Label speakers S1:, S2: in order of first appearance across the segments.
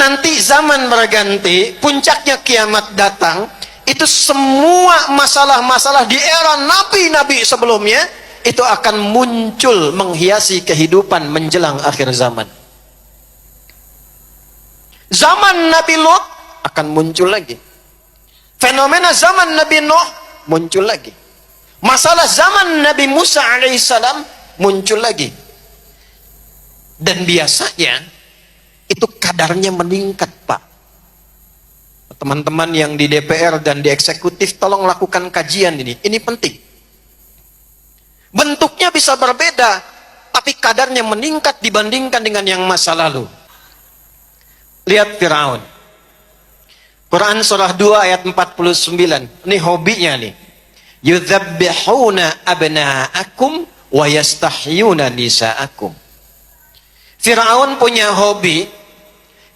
S1: nanti zaman berganti, puncaknya kiamat datang, itu semua masalah-masalah di era nabi-nabi sebelumnya itu akan muncul menghiasi kehidupan menjelang akhir zaman. Zaman Nabi Lut akan muncul lagi. Fenomena zaman Nabi Nuh muncul lagi. Masalah zaman Nabi Musa alaihissalam muncul lagi. Dan biasanya itu kadarnya meningkat, Pak. Teman-teman yang di DPR dan di eksekutif, tolong lakukan kajian ini. Ini penting. Bentuknya bisa berbeda, tapi kadarnya meningkat dibandingkan dengan yang masa lalu. Lihat Firaun. Quran surah 2 ayat 49. Ini hobinya nih. Yudzabbihuna abna'akum wa yastahyuna nisa'akum. Firaun punya hobi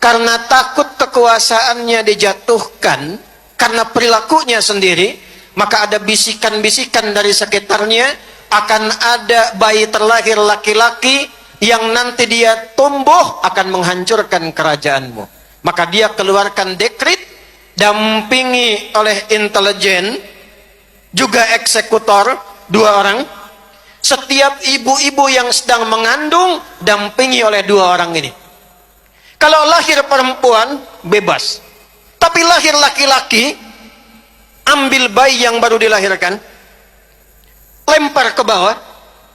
S1: karena takut kekuasaannya dijatuhkan karena perilakunya sendiri, maka ada bisikan-bisikan dari sekitarnya akan ada bayi terlahir laki-laki yang nanti dia tumbuh akan menghancurkan kerajaanmu. Maka dia keluarkan dekret, dampingi oleh intelijen, juga eksekutor, 2 orang. Setiap ibu-ibu yang sedang mengandung, dampingi oleh 2 orang ini. Kalau lahir perempuan, bebas. Tapi lahir laki-laki, ambil bayi yang baru dilahirkan, lempar ke bawah,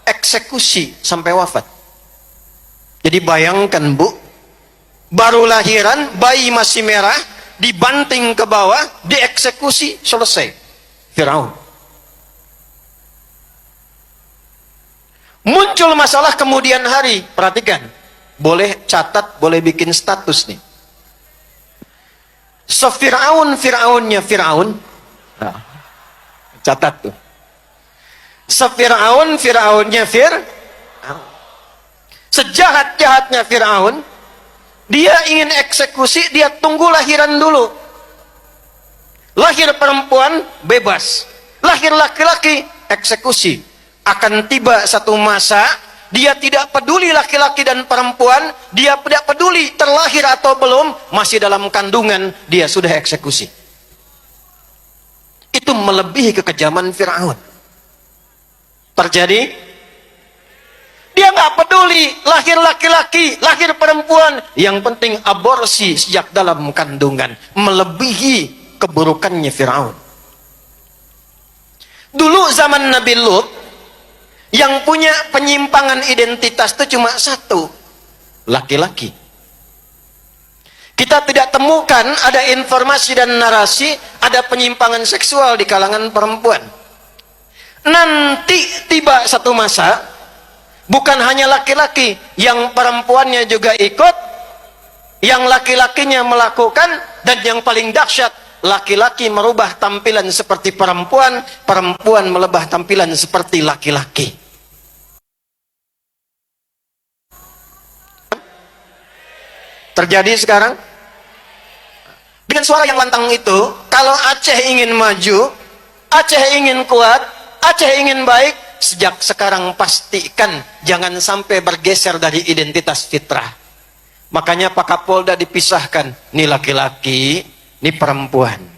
S1: eksekusi sampai wafat. Jadi bayangkan, Bu, baru lahiran, bayi masih merah, dibanting ke bawah, dieksekusi, selesai. Firaun. Muncul masalah kemudian hari. Perhatikan, boleh catat, boleh bikin status nih. Fir'aunnya Firaun. Nah, catat tuh. Fir'aunnya Fir'aun. Sejahat-jahatnya Firaun, dia ingin eksekusi, dia tunggu lahiran dulu. Lahir perempuan, bebas. Lahir laki-laki, eksekusi. Akan tiba satu masa, dia tidak peduli laki-laki dan perempuan, dia tidak peduli terlahir atau belum, masih dalam kandungan, dia sudah eksekusi. Itu melebihi kekejaman Firaun. Terjadi? Dia nggak peduli lahir laki-laki, lahir perempuan. Yang penting aborsi sejak dalam kandungan. Melebihi keburukannya Firaun. Dulu zaman Nabi Lut, yang punya penyimpangan identitas itu cuma 1, laki-laki. Kita tidak temukan ada informasi dan narasi ada penyimpangan seksual di kalangan perempuan. Nanti tiba satu masa, bukan hanya laki-laki, yang perempuannya juga ikut, yang laki-lakinya melakukan, dan yang paling dahsyat, laki-laki merubah tampilan seperti perempuan, perempuan merubah tampilan seperti laki-laki. Terjadi sekarang. Dengan suara yang lantang itu, kalau Aceh ingin maju, Aceh ingin kuat, Aceh ingin baik, sejak sekarang pastikan jangan sampai bergeser dari identitas fitrah. Makanya Pak Kapolda dipisahkan, ini laki-laki, ini perempuan.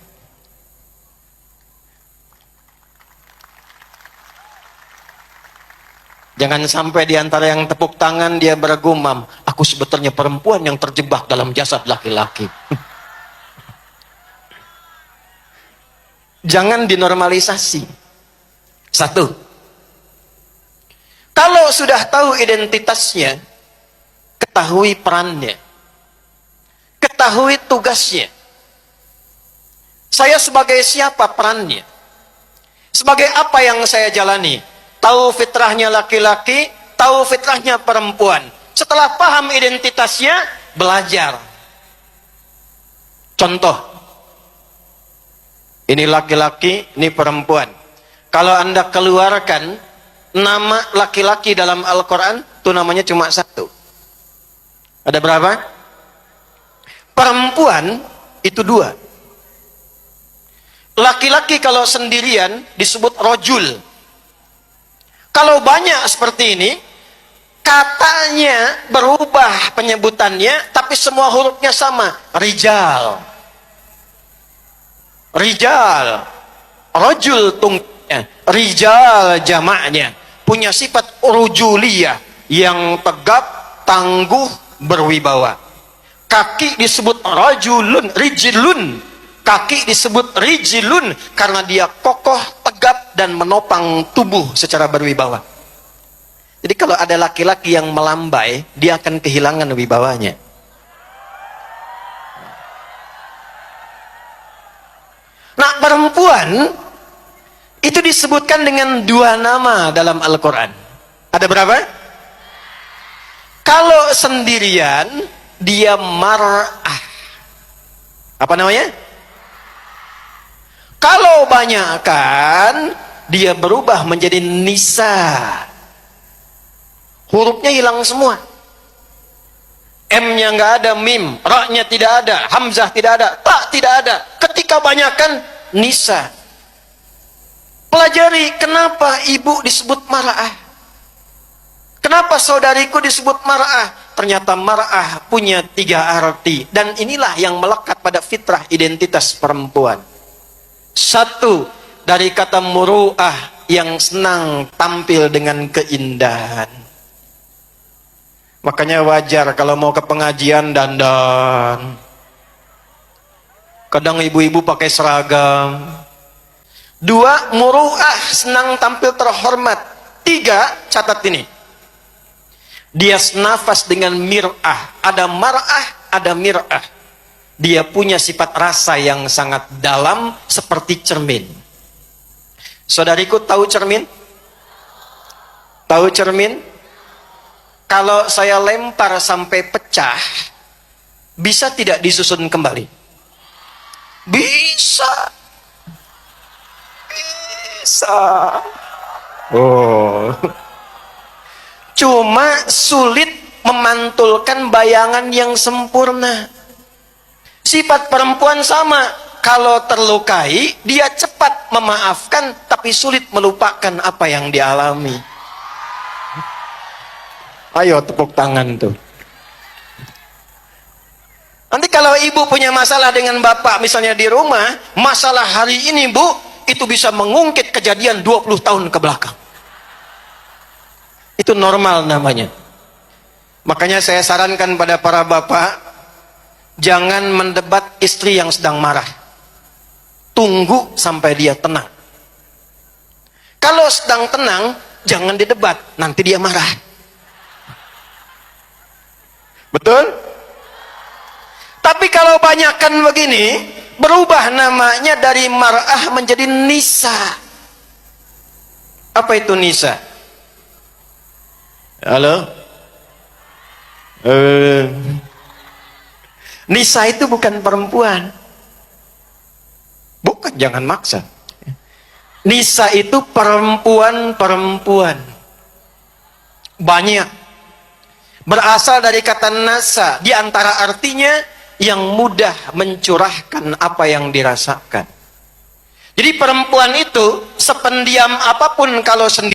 S1: Jangan sampai diantara yang tepuk tangan dia bergumam, aku sebetulnya perempuan yang terjebak dalam jasad laki-laki. Jangan dinormalisasi. 1, kalau sudah tahu identitasnya, ketahui perannya, ketahui tugasnya. Saya sebagai siapa perannya? Sebagai apa yang saya jalani? Tahu fitrahnya laki-laki, tahu fitrahnya perempuan. Setelah paham identitasnya, belajar. Contoh, ini laki-laki, ini perempuan. Kalau Anda keluarkan nama laki-laki dalam Al-Quran, itu namanya cuma 1. Ada berapa? Perempuan itu 2. Laki-laki kalau sendirian disebut rojul. Kalau banyak seperti ini, Katanya berubah penyebutannya, tapi semua hurufnya sama. Rijal. Rijal. Rajul tunggalnya. Rijal jamaknya. Punya sifat rujuliyah. Yang tegap, tangguh, berwibawa. Kaki disebut rajulun, rijlun. Kaki disebut rijlun karena dia kokoh, tegap, dan menopang tubuh secara berwibawa. Jadi kalau ada laki-laki yang melambai, dia akan kehilangan wibawanya. Nah, perempuan itu disebutkan dengan 2 nama dalam Al-Quran. Ada berapa? Kalau sendirian, dia mar'ah. Apa namanya? Kalau banyakkan, dia berubah menjadi nisa. Hurufnya hilang semua. M-nya nggak ada, mim, ra-nya tidak ada, hamzah tidak ada, ta tidak ada. Ketika banyakkan, nisa. Pelajari kenapa ibu disebut mar'ah. Kenapa saudariku disebut mar'ah. Ternyata mar'ah punya 3 arti. Dan inilah yang melekat pada fitrah identitas perempuan. 1, dari kata muru'ah, yang senang tampil dengan keindahan. Makanya wajar kalau mau ke pengajian dandan. Kadang ibu-ibu pakai seragam. 2, muru'ah, senang tampil terhormat. 3, catat ini. Dia senafas dengan mir'ah. Ada mar'ah, ada mir'ah. Dia punya sifat rasa yang sangat dalam seperti cermin. Saudariku tahu cermin? Tahu cermin? Kalau saya lempar sampai pecah, bisa tidak disusun kembali? Bisa. Bisa. Oh. Cuma sulit memantulkan bayangan yang sempurna. Sifat perempuan sama. Kalau terlukai, dia cepat memaafkan, tapi sulit melupakan apa yang dialami. Ayo tepuk tangan tuh. Nanti kalau ibu punya masalah dengan bapak misalnya di rumah, masalah hari ini bu, itu bisa mengungkit kejadian 20 tahun ke belakang. Itu normal namanya. Makanya saya sarankan pada para bapak, jangan mendebat istri yang sedang marah. Tunggu sampai dia tenang. Kalau sedang tenang, jangan didebat, nanti dia marah. Betul? Tapi kalau banyakkan begini, berubah namanya dari mar'ah menjadi nisa. Apa itu nisa? Halo? Nisa itu bukan perempuan. Bukan, jangan maksa. Nisa itu perempuan-perempuan. Banyak. Berasal dari kata nasa, di antara artinya yang mudah mencurahkan apa yang dirasakan. Jadi perempuan itu sependiam apapun kalau sendiri